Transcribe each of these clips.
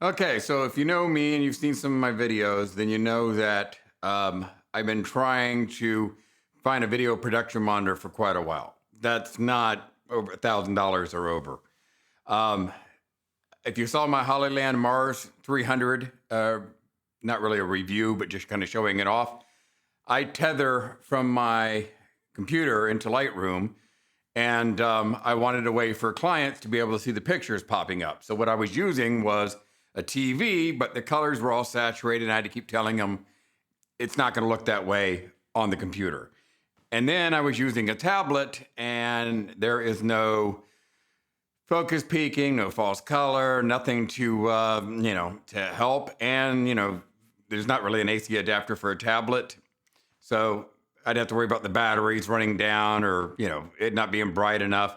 Okay, so if you know me and you've seen some of my videos, then you know that I've been trying to find a video production monitor for quite a while. That's not over $1,000 or over. Um, if you saw my Hollyland Mars 300, not really a review, but just kind of showing it off, I tether from my computer into Lightroom, and I wanted a way for clients to be able to see the pictures popping up. So what I was using was a TV, but the colors were all saturated, and I had to keep telling them it's not going to look that way on the computer. And then I was using a tablet, and there is no focus peaking, no false color, nothing to to help, and there's not really an AC adapter for a tablet. So I'd have to worry about the batteries running down or, it not being bright enough.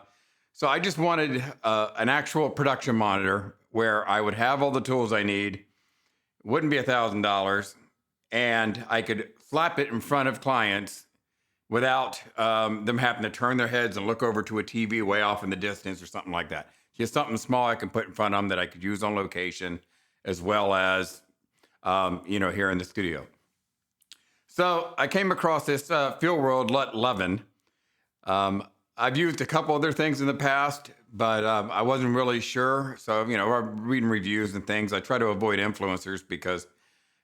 So I just wanted an actual production monitor where I would have all the tools I need, wouldn't be $1,000, and I could slap it in front of clients without them having to turn their heads and look over to a TV way off in the distance or something like that. Just something small I can put in front of them that I could use on location as well as, here in the studio. So I came across this FEELWORLD LUT11. I've used a couple other things in the past, but I wasn't really sure. So, I'm reading reviews and things. I try to avoid influencers because,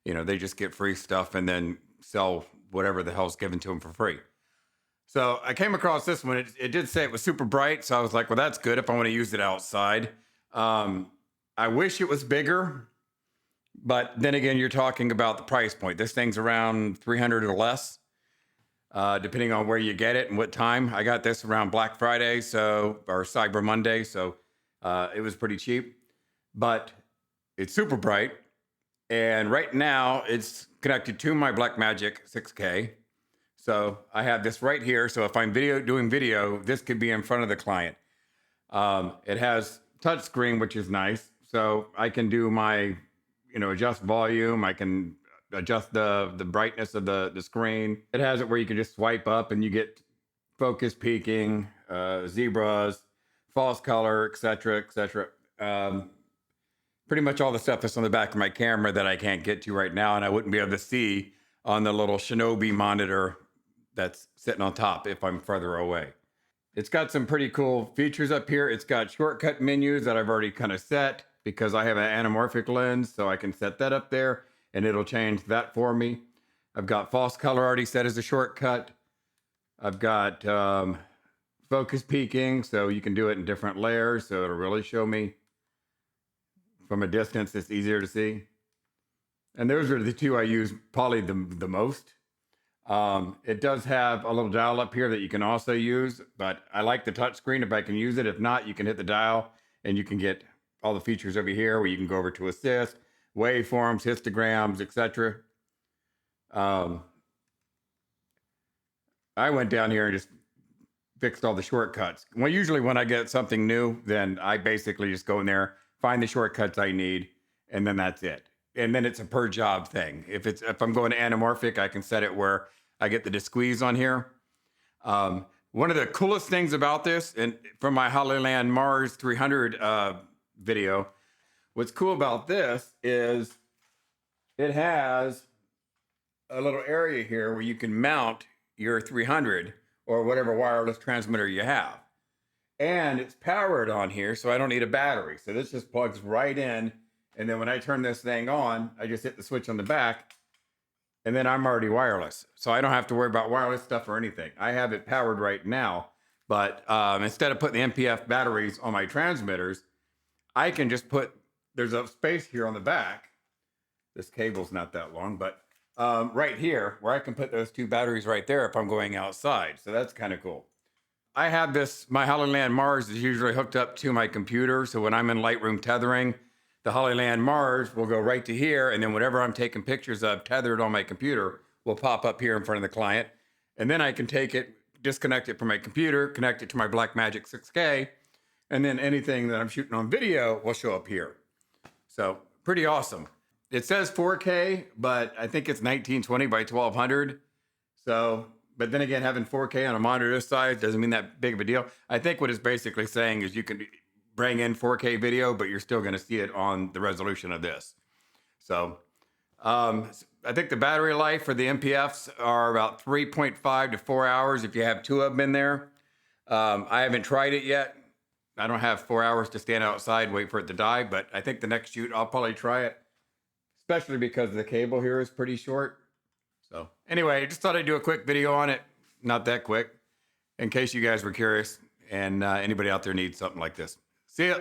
they just get free stuff and then sell whatever the hell's given to them for free. So I came across this one. It did say it was super bright. So I was like, well, that's good if I want to use it outside. I wish it was bigger. But then again, you're talking about the price point. This thing's around 300 or less, depending on where you get it and what time. I got this around Black Friday, or Cyber Monday, so it was pretty cheap. But it's super bright, and right now it's connected to my Blackmagic 6K. So I have this right here. So if I'm doing video, this could be in front of the client. It has touchscreen, which is nice. So I can do my adjust volume. I can adjust the brightness of the screen. It has it where you can just swipe up and you get focus peaking, zebras, false color, etc., etc. Pretty much all the stuff that's on the back of my camera that I can't get to right now, and I wouldn't be able to see on the little Shinobi monitor that's sitting on top if I'm further away. It's got some pretty cool features up here. It's got shortcut menus that I've already kind of set because I have an anamorphic lens, so I can set that up there and it'll change that for me. I've got false color already set as a shortcut. I've got focus peaking, so you can do it in different layers, so it'll really show me from a distance. It's easier to see. And those are the two I use probably the most. It does have a little dial up here that you can also use, but I like the touch screen if I can use it. If not, you can hit the dial and you can get all the features over here where you can go over to assist, waveforms, histograms, etc. I went down here and just fixed all the shortcuts. Well, usually when I get something new, then I basically just go in there, find the shortcuts I need, and then that's it. And then it's a per job thing. If I'm going to anamorphic, I can set it where I get the squeeze on here. One of the coolest things about this, and from my Hollyland Mars 300 video, what's cool about this is it has a little area here where you can mount your 300 or whatever wireless transmitter you have. And it's powered on here, so I don't need a battery. So this just plugs right in. And then when I turn this thing on, I just hit the switch on the back, and then I'm already wireless. So I don't have to worry about wireless stuff or anything. I have it powered right now, but instead of putting the MPF batteries on my transmitters, I can just there's a space here on the back. This cable's not that long, but right here where I can put those two batteries right there if I'm going outside. So that's kind of cool. I have my Hollyland Mars is usually hooked up to my computer. So when I'm in Lightroom tethering, the Hollyland Mars will go right to here, and then whatever I'm taking pictures of tethered on my computer will pop up here in front of the client. And then I can take it, disconnect it from my computer, connect it to my Blackmagic 6K, and then anything that I'm shooting on video will show up here. So pretty awesome. It says 4K, but I think it's 1920 by 1200. So, but then again, having 4K on a monitor this size doesn't mean that big of a deal. I think what it's basically saying is you can bring in 4K video, but you're still going to see it on the resolution of this. So I think the battery life for the MPFs are about 3.5 to 4 hours if you have two of them in there. I haven't tried it yet. I don't have 4 hours to stand outside, wait for it to die, but I think the next shoot, I'll probably try it, especially because the cable here is pretty short. So anyway, just thought I'd do a quick video on it. Not that quick, in case you guys were curious and anybody out there needs something like this. See ya.